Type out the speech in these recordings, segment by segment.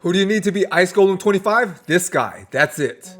Who do you need to be Ice Golem 25? This guy. That's it.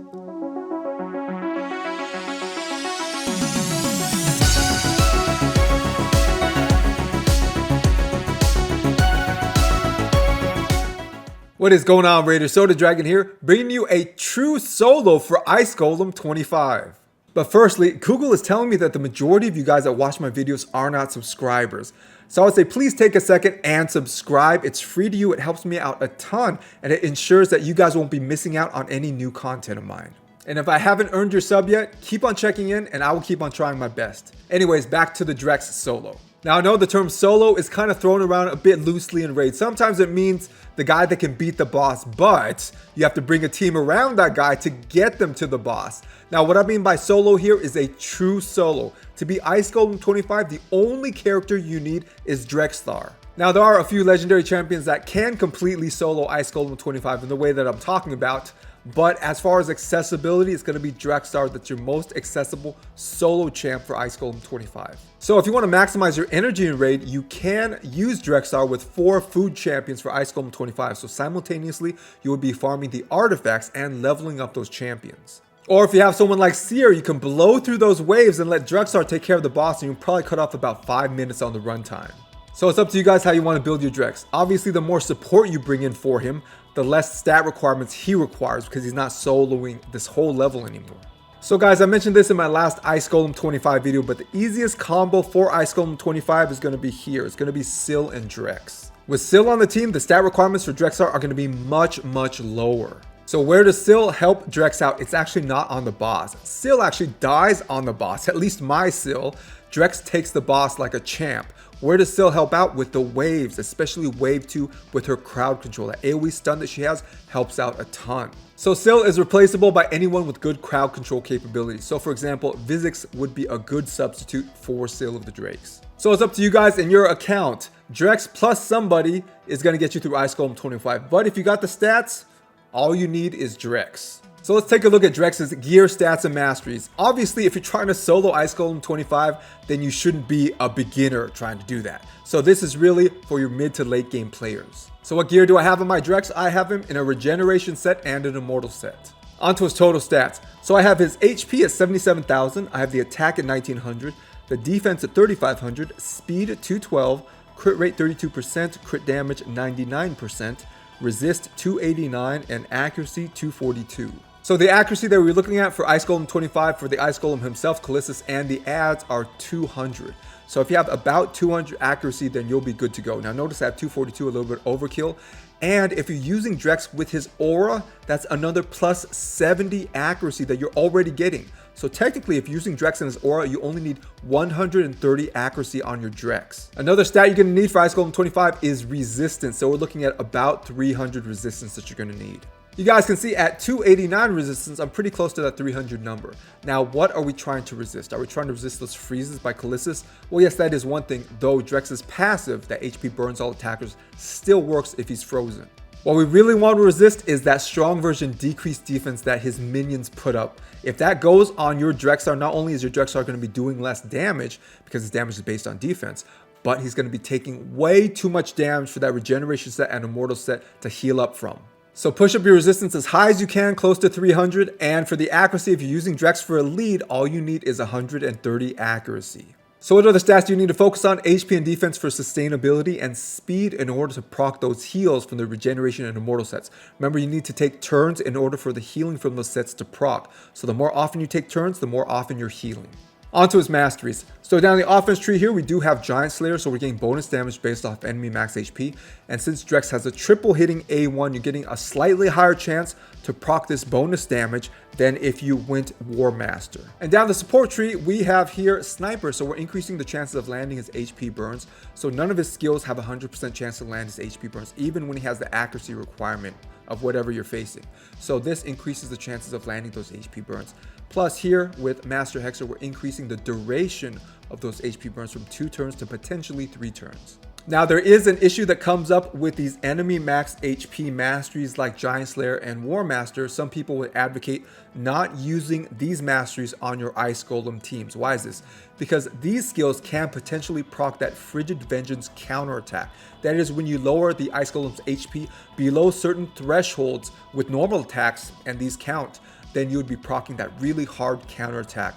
What is going on, Raider? Soda Dragon here, bringing you a true solo for Ice Golem 25. But firstly, Google is telling me that the majority of you guys that watch my videos are not subscribers. So I would say please take a second and subscribe. It's free to you, it helps me out a ton, and it ensures that you guys won't be missing out on any new content of mine. And if I haven't earned your sub yet, keep on checking in and I will keep on trying my best. Anyways, back to the Drex solo. Now I know the term solo is kind of thrown around a bit loosely in Raid. Sometimes it means the guy that can beat the boss, but you have to bring a team around that guy to get them to the boss. Now what I mean by solo here is a true solo. To be Ice Golem 25, the only character you need is Drexthar. Now there are a few legendary champions that can completely solo Ice Golem 25 in the way that I'm talking about, but as far as accessibility, it's going to be Drexthar that's your most accessible solo champ for Ice Golem 25. So if you want to maximize your energy in Raid, you can use Drexthar with 4 food champions for Ice Golem 25. So simultaneously, you will be farming the artifacts and leveling up those champions. Or if you have someone like Seer, you can blow through those waves and let Drexthar take care of the boss, and you'll probably cut off about 5 minutes on the runtime. So it's up to you guys how you want to build your Drex. Obviously, the more support you bring in for him, the less stat requirements he requires because he's not soloing this whole level anymore. So guys, I mentioned this in my last Ice Golem 25 video, but the easiest combo for Ice Golem 25 is going to be here. It's going to be Syl and Drex. With Syl on the team, the stat requirements for Drexthar are going to be much lower. So where does Syl help Drex out? It's actually not on the boss. Syl actually dies on the boss, at least my Syl. Drex takes the boss like a champ. Where does Syl help out? With the waves, especially wave 2 with her crowd control. That AoE stun that she has helps out a ton. So Syl is replaceable by anyone with good crowd control capabilities. So for example, Vizix would be a good substitute for Syl of the Drakes. So it's up to you guys in your account. Drex plus somebody is going to get you through Ice Golem 25. But if you got the stats, all you need is Drex. So let's take a look at Drex's gear, stats, and masteries. Obviously, if you're trying to solo Ice Golem 25, then you shouldn't be a beginner trying to do that. So this is really for your mid to late game players. So what gear do I have on my Drex? I have him in a regeneration set and an immortal set. Onto his total stats. So I have his HP at 77,000, I have the attack at 1900, the defense at 3500, speed at 212, crit rate 32%, crit damage 99%, resist 289, and accuracy 242. So the accuracy that we're looking at for Ice Golem 25 for the Ice Golem himself, Callistus, and the ads are 200. So if you have about 200 accuracy, then you'll be good to go. Now notice I have 242, a little bit overkill. And if you're using Drex with his aura, that's another plus 70 accuracy that you're already getting. So technically, if you're using Drex in his aura, you only need 130 accuracy on your Drex. Another stat you're going to need for Ice Golem 25 is resistance. So we're looking at about 300 resistance that you're going to need. You guys can see at 289 resistance, I'm pretty close to that 300 number. Now, what are we trying to resist? Are we trying to resist those freezes by Callistus? Well, yes, that is one thing, though Drex's passive, that HP burns all attackers, still works if he's frozen. What we really want to resist is that strong version decreased defense that his minions put up. If that goes on your Drexthar, not only is your Drexthar going to be doing less damage because his damage is based on defense, but he's going to be taking way too much damage for that regeneration set and immortal set to heal up from. So push up your resistance as high as you can, close to 300, and for the accuracy, if you're using Drex for a lead, all you need is 130 accuracy. So what are the stats you need to focus on? HP and defense for sustainability, and speed in order to proc those heals from the regeneration and immortal sets. Remember, you need to take turns in order for the healing from those sets to proc. So the more often you take turns, the more often you're healing. Onto his masteries. So down the offense tree here, we do have Giant Slayer, so we're getting bonus damage based off enemy max HP. And since Drex has a triple hitting A1, you're getting a slightly higher chance to proc this bonus damage than if you went War Master. And down the support tree, we have here Sniper, so we're increasing the chances of landing his HP burns. So none of his skills have a 100% chance to land his HP burns, even when he has the accuracy requirement of whatever you're facing. So this increases the chances of landing those HP burns. Plus here with Master Hexer, we're increasing the duration of those HP burns from 2 turns to potentially 3 turns. Now, there is an issue that comes up with these enemy max HP masteries like Giant Slayer and War Master. Some people would advocate not using these masteries on your Ice Golem teams. Why is this? Because these skills can potentially proc that Frigid Vengeance counterattack. That is, when you lower the Ice Golem's HP below certain thresholds with normal attacks, and these count, then you would be proccing that really hard counterattack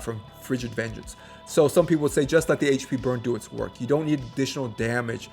from Frigid Vengeance. So some people would say just let the HP burn do its work. You don't need additional damage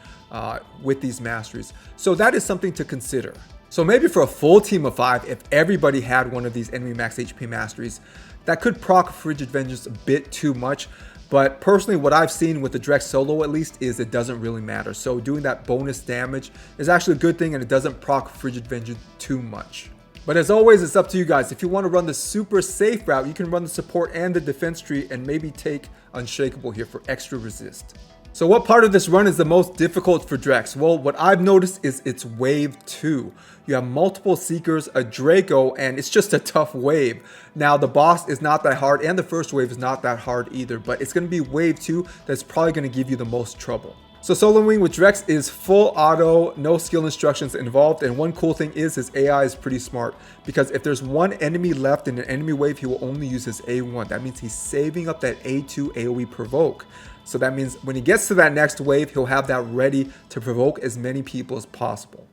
with these masteries. So that is something to consider. So maybe for a full team of 5, if everybody had one of these enemy max HP masteries, that could proc Frigid Vengeance a bit too much. But personally, what I've seen with the Drex solo at least is it doesn't really matter. So doing that bonus damage is actually a good thing, and it doesn't proc Frigid Vengeance too much. But as always, it's up to you guys. If you want to run the super safe route, you can run the support and the defense tree and maybe take Unshakable here for extra resist. So what part of this run is the most difficult for Drex? Well, what I've noticed is it's wave 2. You have multiple Seekers, a Draco, and it's just a tough wave. Now, the boss is not that hard, and the first wave is not that hard either, but it's going to be wave 2 that's probably going to give you the most trouble. So soloing with Drex is full auto, no skill instructions involved, and one cool thing is his AI is pretty smart, because if there's one enemy left in an enemy wave, he will only use his A1. That means he's saving up that A2 AoE provoke. So that means when he gets to that next wave, he'll have that ready to provoke as many people as possible.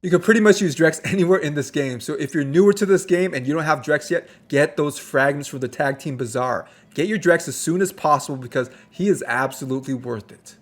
You can pretty much use Drex anywhere in this game. So if you're newer to this game and you don't have Drex yet, get those fragments from the Tag Team Bazaar. Get your Drex as soon as possible because he is absolutely worth it.